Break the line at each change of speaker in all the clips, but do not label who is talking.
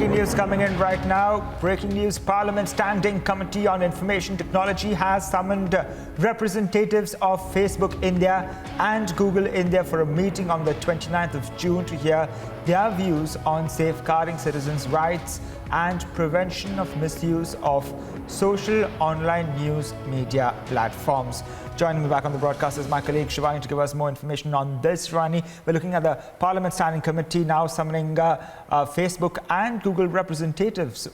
breaking news coming in right now. Breaking news, Parliament Standing Committee on Information Technology has summoned representatives of Facebook India and Google India for a meeting on the 29th of June to hear their views on safeguarding citizens' rights and prevention of misuse of social online news media platforms. Joining me back on the broadcast is my colleague Shivani to give us more information on this. Shivani, we're looking at the Parliament Standing Committee now summoning Facebook and Google representatives.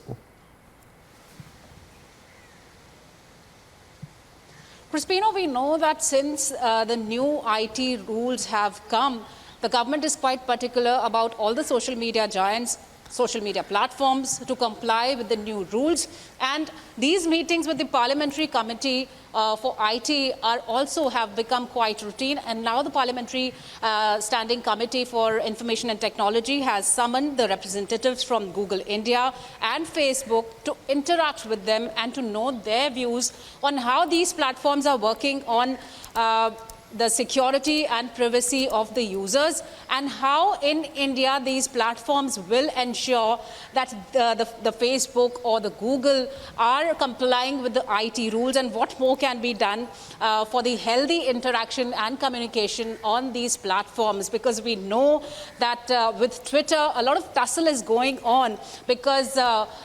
Crispino, we know that since the new IT rules have come, the government is quite particular about all the social media giants, social media platforms to comply with the new rules. And these meetings with the Parliamentary Committee for IT are also have become quite routine. And now the Parliamentary Standing Committee for Information and Technology has summoned the representatives from Google India and Facebook to interact with them and to know their views on how these platforms are working on the security and privacy of the users, and how in India these platforms will ensure that the Facebook or the Google are complying with the IT rules, and what more can be done for the healthy interaction and communication on these platforms. Because we know that with Twitter, a lot of tussle is going on because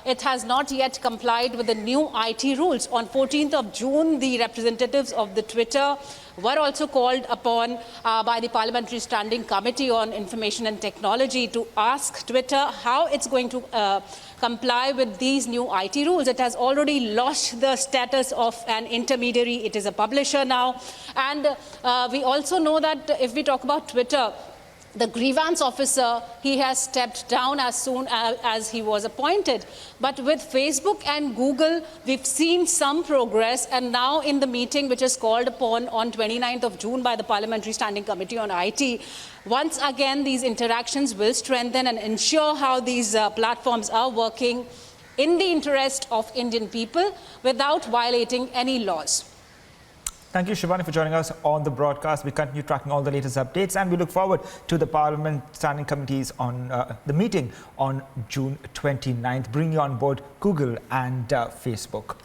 it has not yet complied with the new IT rules. On 14th of June, the representatives of the Twitter were also called upon by the Parliamentary Standing Committee on Information and Technology to ask Twitter how it's going to comply with these new IT rules. It has already lost the status of an intermediary. It is a publisher now. And we also know that if we talk about Twitter, the grievance officer, he has stepped down as soon as he was appointed. But with Facebook and Google, we've seen some progress. And now in the meeting which is called upon on 29th of June by the Parliamentary Standing Committee on IT, once again, these interactions will strengthen and ensure how these platforms are working in the interest of Indian people without violating any laws.
Thank you, Shivani, for joining us on the broadcast. We continue tracking all the latest updates, and we look forward to the Parliament Standing Committees on the meeting on June 29th, bringing on board Google and Facebook.